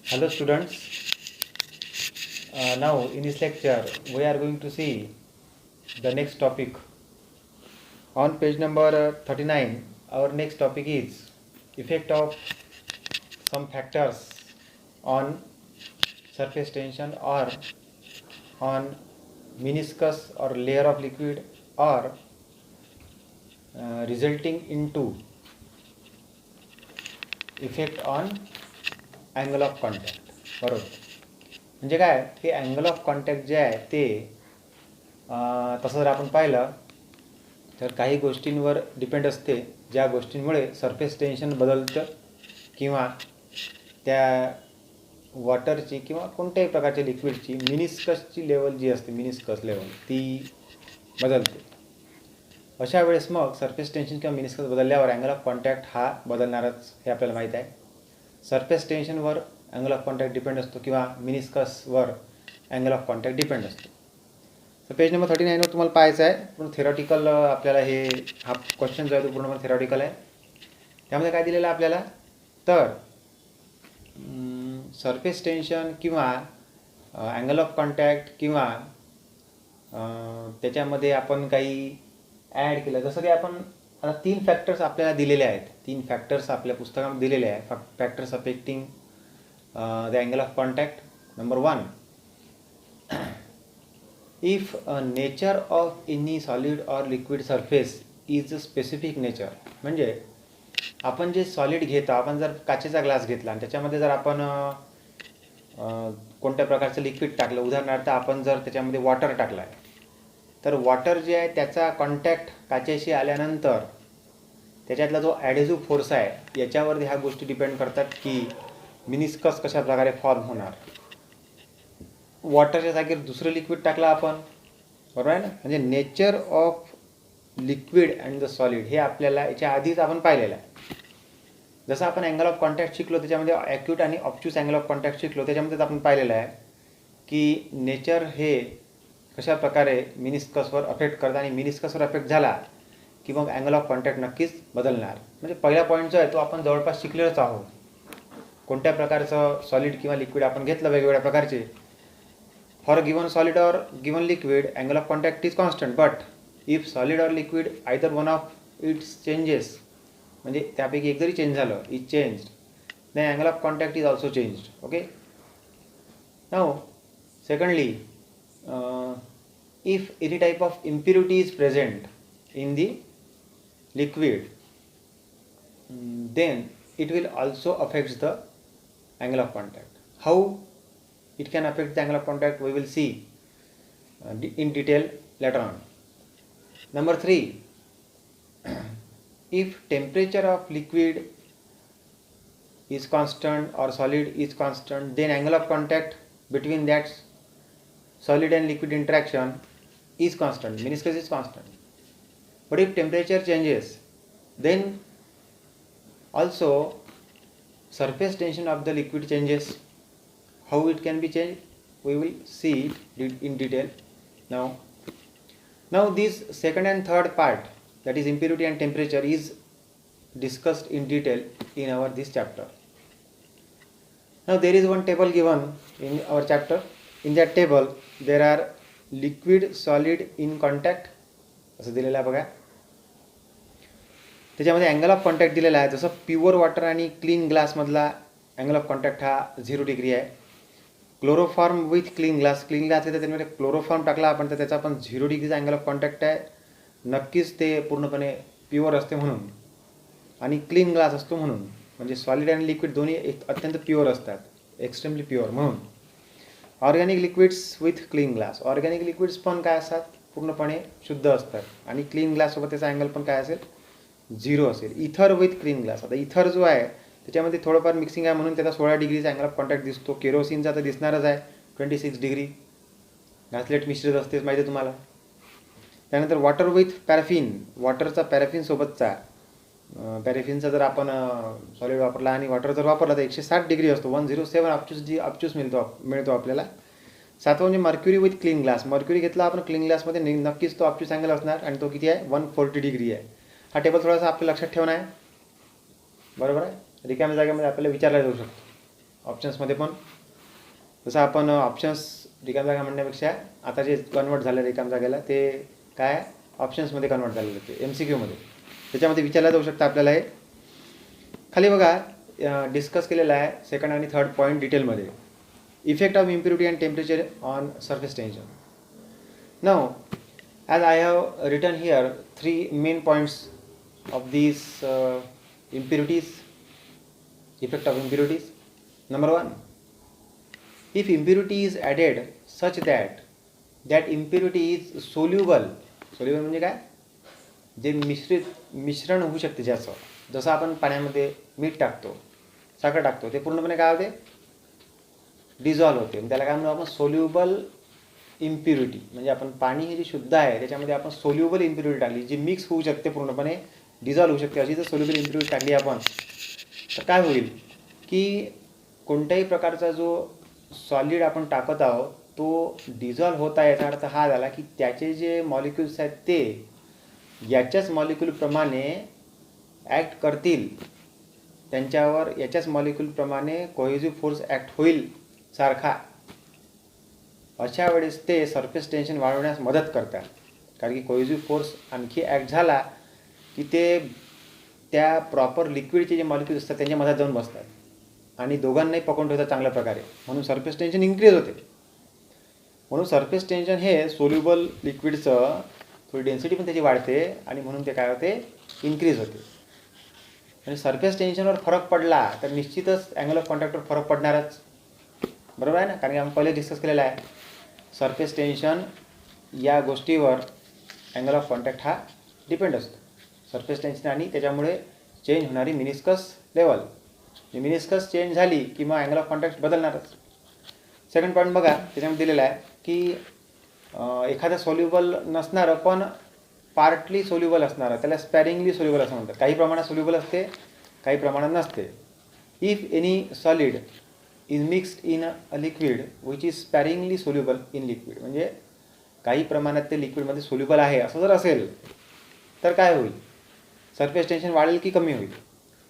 Hello students, now in this lecture we are going to see the next topic. On page number 39, our next topic is effect of some factors on surface tension or on meniscus or layer of liquid or resulting into effect on angle of contact. बरोबर, म्हणजे काय की angle of contact जे आहे ते तसं जर आपण पाहिलं तर काही गोष्टींवर डिपेंड असते, ज्या गोष्टींमुळे सरफेस टेन्शन बदलतं किंवा त्या वॉटरची किंवा कोणत्याही प्रकारच्या लिक्विडची मिनिस्कसची लेवल जी असते, मिनिस्कस लेवल ती बदलते. अशा वेळेस मग सरफेस टेन्शन किंवा मिनिस्कस बदलल्यावर अँगल ऑफ कॉन्टॅक्ट हा बदलणारच हे आपल्याला माहीत आहे. सरफेस टेन्शनवर अँगल ऑफ कॉन्टॅक्ट डिपेंड असतो किंवा मिनिस्कसवर अँगल ऑफ कॉन्टॅक्ट डिपेंड असतो. तर पेज नंबर 39वर तुम्हाला पाहायचं आहे. पूर्ण थेरॉटिकल आपल्याला हे हा क्वेश्चन जो आहे तो पूर्णपणे थेरॉटिकल आहे. त्यामध्ये काय दिलेलं आहे आपल्याला, तर सरफेस टेन्शन किंवा अँगल ऑफ कॉन्टॅक्ट किंवा त्याच्यामध्ये आपण काही ॲड केलं, जसं की आपण आता 3 फॅक्टर्स आपल्याला दिलेले आहेत. 3 फॅक्टर्स आपल्या पुस्तकामध्ये दिलेले आहे. Factors affecting the angle of contact. Number 1, if nature of any solid or liquid surface is a specific nature, म्हणजे आपण जे सॉलिड घेतो, आपण जर काचेचा ग्लास घेतला आणि त्याच्यामध्ये जर आपण कोणत्या प्रकारचं लिक्विड टाकलं, उदाहरणार्थ आपण जर त्याच्यामध्ये वॉटर टाकलं आहे, तर वॉटर जे आहे त्याचा कॉन्टॅक्ट काचेशी आल्यानंतर त्याच्यातला जो ॲडेझिव्ह फोर्स आहे याच्यावर ह्या गोष्टी डिपेंड करतात की मिनिस्कस कशा प्रकारे फॉर्म होणार. वॉटरच्या जागेवर दुसरं लिक्विड टाकलं आपण, बरोबर आहे ना. म्हणजे nature of liquid and the solid हे आपल्याला याच्या आधीच आपण पाहिलेलं आहे. जसं आपण अँगल ऑफ कॉन्टॅक्ट शिकलो त्याच्यामध्ये ॲक्यूट आणि ऑब्च्यूस अँगल ऑफ कॉन्टॅक्ट शिकलो, त्याच्यामध्येच आपण पाहिलेलं आहे की नेचर हे कशा प्रकारे मिनिस्कसवर अफेक्ट करतं आणि मिनिस्कसवर अफेक्ट झाला की मग अँगल ऑफ कॉन्टॅक्ट नक्कीच बदलणार. म्हणजे पहिला पॉईंट जो आहे तो आपण जवळपास शिकलेलोच आहोत. कोणत्या प्रकारचं सॉलिड किंवा लिक्विड आपण घेतलं वेगवेगळ्या प्रकारचे, for given solid or given liquid angle of contact is constant, but if solid or liquid either one of its changes, म्हणजे त्यापैकी एक जरी चेंज झालं, is changed, then angle of contact is also changed. Okay. Now secondly, if any type of impurity is present in the liquid, then it will also affects the angle of contact. How it can affect the angle of contact we will see in detail later on. Number 3, if temperature of liquid is constant or solid is constant, then angle of contact between that solid and liquid interaction is constant, meniscus is constant. But if temperature changes, then also surface tension of the liquid changes. How it can be changed we will see it in detail. Now this second and third part, that is impurity and temperature, is discussed in detail in our this chapter. Now there is one table given in our chapter. In that table there are liquid solid in contact असं दिलेलं आहे बघा. त्याच्यामध्ये angle of contact दिलेला आहे. जसं pure water आणि clean ग्लासमधला angle of contact हा 0 डिग्री आहे. क्लोरोफॉर्म विथ क्लीन ग्लास आहे तर त्याच्यामध्ये क्लोरोफॉर्म टाकला आपण तर त्याचा पण 0 डिग्रीचा अँगल ऑफ कॉन्टॅक्ट आहे. नक्कीच ते पूर्णपणे प्युअर असते म्हणून आणि क्लीन ग्लास असतो म्हणून, म्हणजे सॉलिड आणि लिक्विड दोन्ही अत्यंत प्युअर असतात, एक्स्ट्रीमली प्युअर म्हणून. Organic liquids with clean glass, organic liquids पण काय असतात, पूर्णपणे शुद्ध असतात आणि क्लीन ग्लाससोबत त्याचा अँगल पण काय असेल, 0 असेल. इथर विथ क्लीन ग्लास, आता इथर जो आहे त्याच्यामध्ये थोडंफार मिक्सिंग आहे म्हणून त्याचा 16 डिग्रीचा अँगल ऑफ कॉन्टॅक्ट दिसतो. केरोसिनचा तर दिसणारच आहे 26 डिग्री, घासलेट मिश्रित असतेच माहिती आहे तुम्हाला. त्यानंतर वॉटर विथ पॅराफिन, वॉटरचा पॅराफिनसोबतचा, पॅराफिनचा जर आपण सॉलिड वापरला आणि वॉटर जर वापरला तर 160 डिग्री असतो, 107 ऑब्च्यूस मिळतो आपल्याला. सातवं म्हणजे mercury with clean glass. Mercury घेतला आपण क्लीन ग्लासमध्ये, नक्कीच तो ऑब्ट्यूस अँगल असणार आणि तो किती आहे 140 डिग्री आहे. हा टेबल थोडासा आपल्याला लक्षात ठेवणं आहे. बरोबर आहे. रिकाम्या जागेमध्ये आपल्याला विचारला जाऊ शकतो ऑप्शन्समध्ये पण. जसं आपण ऑप्शन्स रिकाम्या जागा म्हणण्यापेक्षा आता जे कन्वर्ट झालं रिकाम्या जागेला ते काय ऑप्शन्समध्ये कन्वर्ट झालेलं ते MCQमध्ये, त्याच्यामध्ये विचारला जाऊ शकतं आपल्याला. हे खाली बघा डिस्कस केलेलं आहे सेकंड आणि थर्ड पॉईंट डिटेलमध्ये. Effect of impurity and temperature on surface tension. Now as I have written here 3 main points of these impurities, effect of impurities. Number 1, if impurity is added such that impurity is soluble म्हणजे काय, जे मिश्रण होऊ शकते ज्याचं, जसं आपण पाण्यामध्ये मीठ टाकतो, साखर टाकतो, ते पूर्णपणे काय होते डिझॉल्व होते. त्याला काय म्हणू आपण सोल्युबल इम्प्युरिटी. म्हणजे आपण पाणी हे जे शुद्ध आहे त्याच्यामध्ये आपण सोल्युबल इम्प्युरिटी टाकली, जी मिक्स होऊ शकते, पूर्णपणे डिझॉल्व होऊ शकते, अशी जर सोल्युबल इम्प्युरिटी टाकली आपण, तर काय होईल की कोणत्याही प्रकारचा जो सॉलिड आपण टाकत आहोत तो डिझॉल्व होत आहे. याचा अर्थ हा झाला की त्याचे जे मॉलिक्युल्स आहेत ते याच्याच मॉलिक्युलप्रमाणे ॲक्ट करतील, त्यांच्यावर याच्याच मॉलिक्युलप्रमाणे कोहेसिव्ह फोर्स ॲक्ट होईल सारखा. अशा वेळेस ते सरफेस टेन्शन वाढवण्यास मदत करतात. कारण की कोहेसिव्ह फोर्स आणखी ॲक्ट झाला की ते त्या प्रॉपर लिक्विडचे जे मॉलिक्युल्स असतात त्यांच्या मधात जाऊन बसतात आणि दोघांनाही पकडून ठेवतात चांगल्या प्रकारे. म्हणून सरफेस टेन्शन इन्क्रीज होते. म्हणून सरफेस टेन्शन हे सोल्युबल लिक्विडचं थोडी डेन्सिटी पण त्याची वाढते आणि म्हणून ते काय होते इन्क्रीज होते. आणि सरफेस टेन्शनवर फरक पडला तर निश्चितच अँगल ऑफ कॉन्टॅक्टवर फरक पडणारच. बरोबर आहे ना. कारण की आपण पहिले डिस्कस केलेला आहे सरफेस टेन्शन या गोष्टीवर अँगल ऑफ कॉन्टॅक्ट हा डिपेंड असतो. सरफेस टेन्शन आणि त्याच्यामुळे चेंज होणारी मिनिस्कस लेवल. मिनिस्कस चेंज झाली की मग अँगल ऑफ कॉन्टॅक्ट बदलणारच. सेकंड पॉईंट बघा त्याच्यामध्ये दिलेला आहे की एखादं सोल्युबल नसणारं पण पार्टली सोल्युबल असणारं त्याला स्पॅरिंगली सोल्युबल असं म्हणतात. काही प्रमाणात सोल्युबल असते, काही प्रमाणात नसते. If any solid is mixed in a liquid which is sparingly soluble in liquid. म्हणजे काही प्रमाणात ते लिक्विडमध्ये सोल्युबल आहे असं जर असेल तर काय होईल, सरफेस टेन्शन वाढेल की कमी होईल.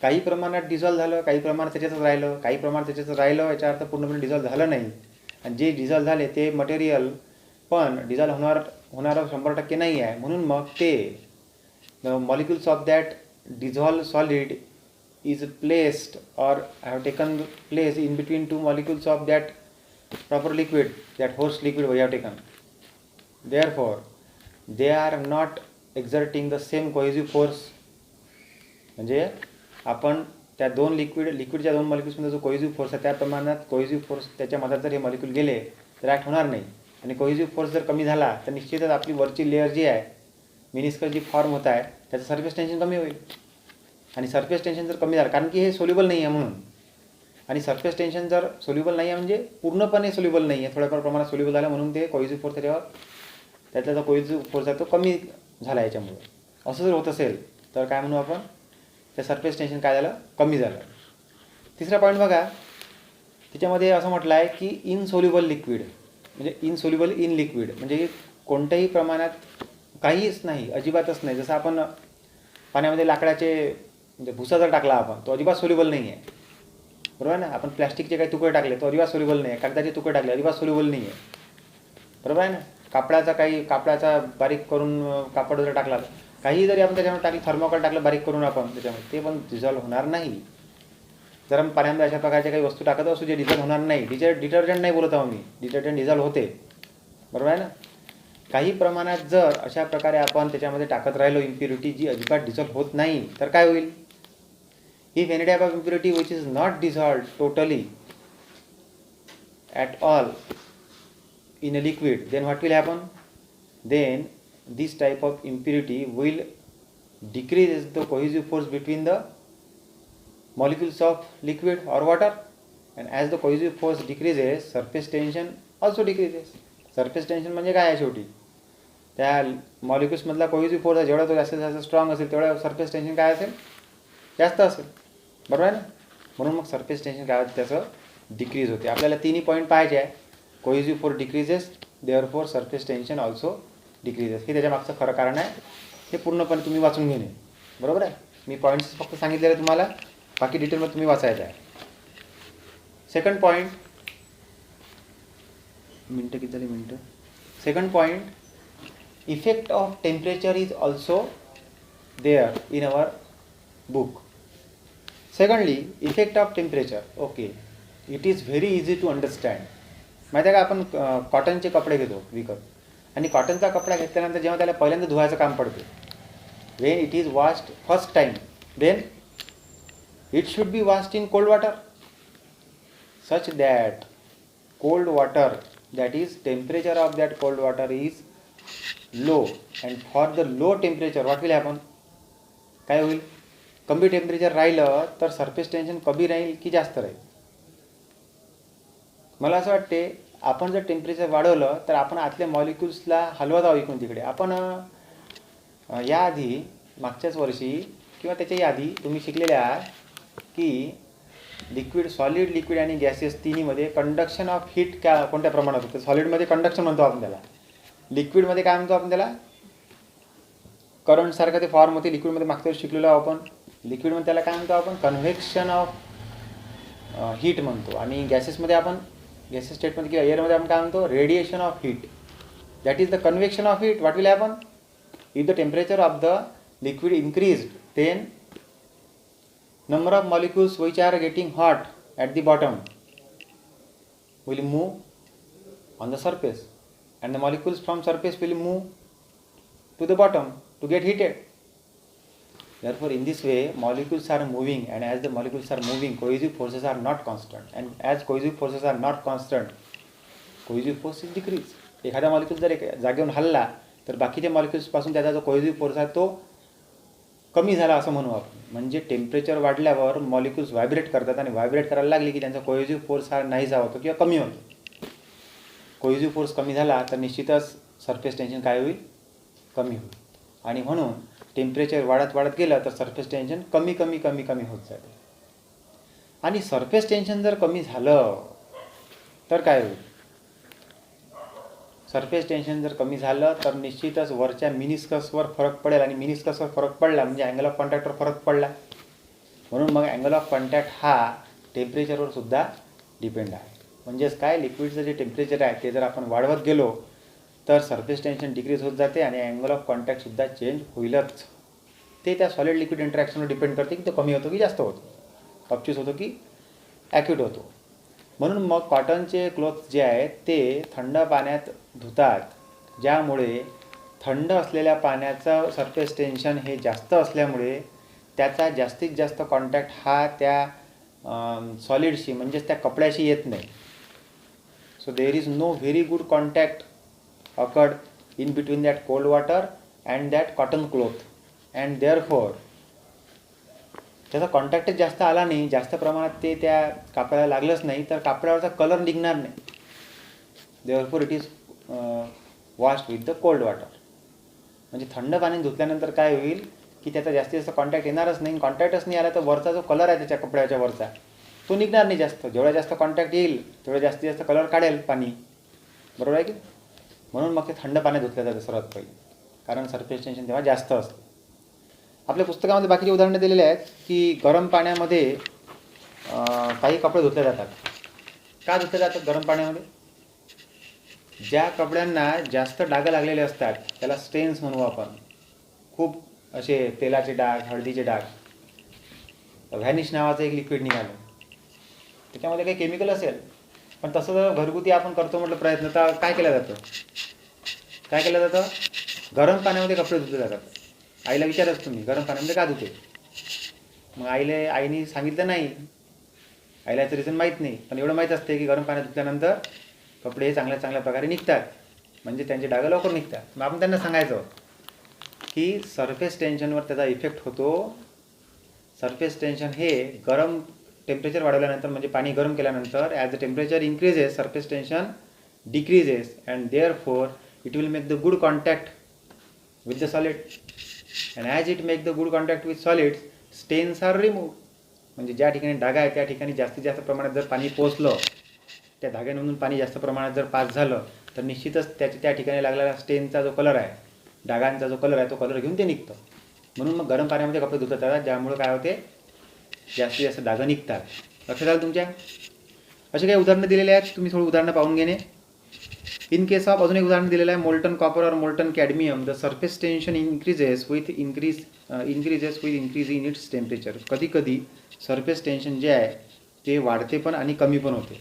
काही प्रमाणात डिझॉल्व झालं, काही प्रमाणात त्याच्यातच राहिलं, काही प्रमाणात त्याच्यातच राहिलं, याचा अर्थ पूर्णपणे डिझॉल्व झालं नाही. आणि जे डिझॉल्व झाले ते मटेरियल पण डिझॉल्व होणारं 100% नाही आहे. म्हणून मग ते molecules of that dissolve solid is placed or have taken place in between two molecules of that proper liquid, that host liquid we have taken. Therefore, they are not exerting the same cohesive force. म्हणजे आपण त्या दोन लिक्विडच्या दोन मॉलिक्युल्समध्ये जो cohesive force आहे त्या प्रमाणात cohesive force त्याच्या मधात जर हे मॉलिक्युल गेले तर ॲक्ट होणार नाही. आणि कोहेसिव्ह फोर्स जर कमी झाला तर निश्चितच आपली वरची लेअर जी आहे मिनिस्कस जी फॉर्म होत आहे त्याचं सरफेस टेन्शन कमी होईल. आणि सरफेस टेन्शन जर कमी झालं, कारण की हे सोल्युबल नाही आहे म्हणून, आणि सरफेस टेन्शन जर सोल्युबल नाही आहे म्हणजे पूर्णपणे सोल्युबल नाही आहे, थोड्याफार प्रमाणात सोल्युबल झालं म्हणून ते कोहेसिव्ह फोर्स त्याच्यावर त्यातला जो कोहेसिव्ह फोर्स आहे तो कमी झाला याच्यामुळे. असं जर होत असेल तर काय म्हणू आपण, त्या सरफेस टेन्शन काय झालं कमी झालं. तिसरा पॉईंट बघा त्याच्यामध्ये असं म्हटलं आहे की इनसोल्युबल लिक्विड म्हणजे इनसोल्युबल इन लिक्विड म्हणजे कोणत्याही प्रमाणात काहीच नाही, अजिबातच नाही. जसं आपण पाण्यामध्ये लाकडाचे म्हणजे भुसा जर टाकला आपण तो अजिबात सोल्युबल नाही आहे. बरोबर आहे ना. आपण प्लॅस्टिकचे काही तुकडे टाकले तो अजिबात सोल्युबल नाही आहे. कागदाचे तुकडे टाकले अजिबात सोल्युबल नाही आहे. बरोबर आहे ना. कापडाचा बारीक करून कापड जर टाकला, काही जरी आपण त्याच्यामध्ये टाकलं, थर्मोकॉल टाकलं बारीक करून आपण त्याच्यामध्ये, ते पण डिझॉल्व होणार नाही. जर आपण पाण्यामध्ये अशा प्रकारच्या काही वस्तू टाकत असू जे डिझॉल्व होणार नाही, डिटर्जंट नाही बोलत आहो मी, डिटर्जंट डिझॉल्व होते. बरोबर आहे ना. काही प्रमाणात जर अशा प्रकारे आपण त्याच्यामध्ये टाकत राहिलो इम्प्युरिटी जी अजिबात डिझॉल्व होत नाही तर काय होईल, if any type of impurity which is not dissolve totally at all in a liquid, then what will happen, then this type of impurity will decrease the cohesive force between the molecules of liquid or water, and as the cohesive force decreases surface tension also decreases. surface tension म्हणजे काय आहे, शेवटी त्या molecules मधला cohesive force जेवढा तो जास्त strong असेल तेवढा सरफेस टेन्शन काय असेल जास्त असेल. बरोबर आहे ना. म्हणून मग सरफेस टेन्शन काय होतं त्याचं डिक्रीज होते. आपल्याला तिन्ही पॉईंट पाहायचे आहे. Cohesive force decreases, therefore surface tension also decreases. हे त्याच्या मागचं खरं कारण आहे. हे पूर्णपणे तुम्ही वाचून घेणे. बरोबर आहे. मी पॉईंट्स फक्त सांगितलेले तुम्हाला, बाकी डिटेलमध्ये तुम्ही वाचायचं आहे. Second point, second point, effect of temperature is also there in our book. Secondly, effect of temperature. Okay, it is very easy to understand. माहिती आहे का, आपण कॉटनचे कपडे घेतो विकत, आणि कॉटनचा कपडा घेतल्यानंतर जेव्हा त्याला पहिल्यांदा धुवायचं काम पडते, when it is washed first time, then it should be washed in cold water, such that cold water, that is temperature of that cold water is low, and for the low temperature what will happen, काय होईल, कमी temperature राहिलं तर surface tension कमी राहील की जास्त राहील. मला असं वाटते आपण जर टेम्परेचर वाढवलं तर आपण आतल्या मॉलिक्युल्सला हलवत आहोत इकडून तिकडे. आपण याआधी मागच्याच वर्षी किंवा त्याच्याही आधी तुम्ही शिकलेले आहात की लिक्विड, सॉलिड, लिक्विड आणि गॅसेस तिन्हीमध्ये कंडक्शन ऑफ हीट कोणत्या प्रमाणात होतं. सॉलिडमध्ये कंडक्शन म्हणतो आपण त्याला, लिक्विडमध्ये काय म्हणतो आपण त्याला, करंट सारखं ते फॉर्म होते. लिक्विडमध्ये मागच्या वर्षी शिकलेलो आपण. लिक्विडमध्ये त्याला काय म्हणतो आपण, कन्व्हेक्शन ऑफ हीट म्हणतो. आणि गॅसेसमध्ये आपण, गॅसेस स्टेटमध्ये किंवा एअरमध्ये आपण काय म्हणतो, radiation of heat. That is the convection of heat. What will happen, if the temperature of the liquid increased, then number of molecules which are getting hot at the bottom will move on the surface, and the molecules from surface will move to the bottom to get heated. Therefore, in this way molecules are moving, and as the molecules are moving, cohesive forces are not constant, and as cohesive forces are not constant, cohesive force is decrease. एखादा molecule जर जागेवरून हलला तर बाकीच्या मॉलिक्युल्सपासून त्याचा जो cohesive force आहे तो कमी झाला असं म्हणू आपण. म्हणजे टेम्परेचर वाढल्यावर मॉलिक्युल्स व्हायब्रेट करतात, आणि व्हायब्रेट करायला लागली की त्यांचा कोहेसिव्ह फोर्स हा नाहीसा होतो किंवा कमी होतो. कोहेसिव्ह फोर्स कमी झाला तर निश्चितच सरफेस टेन्शन काय होईल, कमी होईल. आणि म्हणून टेम्परेचर वाढत वाढत गेलं तर सरफेस टेन्शन कमी कमी कमी कमी होत जाते. आणि सरफेस टेन्शन जर कमी झालं तर काय होईल, सरफेस टेन्शन जर कमी झालं तर निश्चितच वरच्या मिनिस्कसवर फरक पडेल, आणि मिनिस्कसवर फरक पडला म्हणजे अँगल ऑफ कॉन्टॅक्टवर फरक पडला. म्हणून मग अँगल ऑफ कॉन्टॅक्ट हा टेम्परेचरवर सुद्धा डिपेंड आहे. म्हणजेच काय, लिक्विडचं जे टेम्परेचर आहे ते जर आपण वाढवत गेलो तर सरफेस टेन्शन डिक्रीज होत जाते, आणि अँगल ऑफ कॉन्टॅक्टसुद्धा चेंज होईलच. ते त्या सॉलिड लिक्विड इंटरॅक्शनवर डिपेंड करते की तो कमी होतो की जास्त होतो, ऑब्च्युस होतो की ॲक्यूट होतो. म्हणून मग कॉटनचे क्लोथ्स जे आहेत ते थंड पाण्यात धुतात, ज्यामुळे थंड असलेल्या पाण्याचं सरफेस टेन्शन हे जास्त असल्यामुळे त्याचा जास्तीत जास्त कॉन्टॅक्ट हा त्या सॉलिडशी म्हणजेच त्या कपड्याशी येत नाही. So there is no very good contact occurred in between that cold water and that cotton cloth, and therefore त्याचा कॉन्टॅक्टच जास्त आला नाही, जास्त प्रमाणात ते त्या कापडाला लागलंच नाही तर कापडावरचा कलर निघणार नाही. Therefore it is washed with the cold water. म्हणजे थंड पाणी धुतल्यानंतर काय होईल की त्याचा जास्तीत जास्त कॉन्टॅक्ट येणारच नाही. कॉन्टॅक्टच नाही आला तर वरचा जो कलर आहे त्याच्या कपड्याच्या वरचा तो निघणार नाही जास्त. जेवढा जास्त कॉन्टॅक्ट येईल तेवढा जास्तीत जास्त कलर काढेल पाणी, बरोबर आहे की. म्हणून मग ते थंड पाण्यात धुतलं जातं सर्वात पहिले, कारण सरफेस टेन्शन तेव्हा जास्त असतं. आपल्या पुस्तकामध्ये बाकीची उदाहरणं दिलेली आहेत की गरम पाण्यामध्ये काही कपडे धुतले जातात. का धुतले जातात गरम पाण्यामध्ये, ज्या कपड्यांना जास्त डाग लागलेले असतात त्याला स्टेन्स म्हणू आपण, खूप असे तेलाचे डाग, हळदीचे डाग. व्हॅनिश नावाचं एक लिक्विड निघालं, त्याच्यामध्ये काही केमिकल असेल, पण तसं जर घरगुती आपण करतो म्हटलं प्रयत्न तर काय केलं जातं, गरम पाण्यामध्ये कपडे धुतले जातात. आईला विचारच तुम्ही गरम पाण्यामध्ये का धुते, मग आईने सांगितलं नाही, आईला याचं रिझन माहीत नाही, पण एवढं माहीत असते की गरम पाण्यात धुतल्यानंतर कपडे हे चांगल्या चांगल्या प्रकारे निघतात, म्हणजे त्यांचे डाग लवकर निघतात. मग आपण त्यांना सांगायचं की सरफेस टेन्शनवर त्याचा इफेक्ट होतो. सरफेस टेन्शन हे गरम टेम्परेचर वाढवल्यानंतर म्हणजे पाणी गरम केल्यानंतर as the temperature increases surface tension decreases, and therefore it will make the good contact with the solid, and as it make the good contact with solids, stains are removed. म्हणजे ज्या ठिकाणी डाग आहे त्या ठिकाणी जास्तीत जास्त प्रमाणात जर पाणी पोचलं त्या धाग्यांमधून पाणी जास्त प्रमाणात जर पास झालं तर निश्चितच त्या ठिकाणी लागलेला स्टेनचा जो कलर आहे, डागांचा जो कलर आहे, तो कलर घेऊन ते निघतं. म्हणून मग गरम पाण्यामध्ये कपडे धुतात येतात, ज्यामुळे काय होते, जास्तीत जास्त डाग निघतात. लक्षात आलं तुमच्या? असे काही उदाहरणं दिलेले आहेत, तुम्ही थोडी उदाहरणं पाहून घेणे. इन केस ऑफ अजून एक उदाहरण दिलेलं आहे, मोल्टन कॉपर और molten cadmium, the surface tension increases with increase in its temperature. कधी कधी सरफेस टेन्शन जे आहे ते वाढते पण आणि कमी पण होते.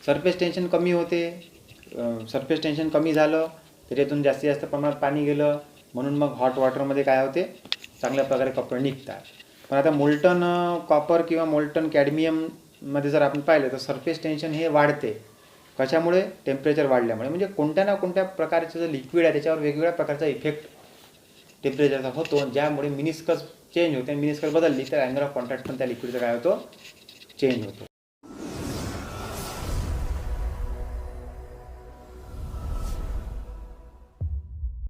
सरफेस टेन्शन कमी होते, सरफेस टेन्शन कमी झालं त्याच्यातून जास्तीत जास्त प्रमाणात पाणी गेलं, म्हणून मग हॉट वॉटरमध्ये काय होते, चांगल्या प्रकारे कपडे निघतात. पण आता मोल्टन कॉपर किंवा मोल्टन कॅडमियममध्ये जर आपण पाहिलं तर सरफेस टेन्शन हे वाढते. कशामुळे? टेम्परेचर वाढल्यामुळे. म्हणजे कोणत्या ना कोणत्या प्रकारचं जे लिक्विड आहे त्याच्यावर वेगवेगळ्या प्रकारचा इफेक्ट टेम्परेचरचा होतो, ज्यामुळे मिनिस्कस चेंज होते. मिनिस्कस बदलली तर अँगल ऑफ कॉन्टॅक्ट पण त्या लिक्विडचा काय होतो, चेंज होतो.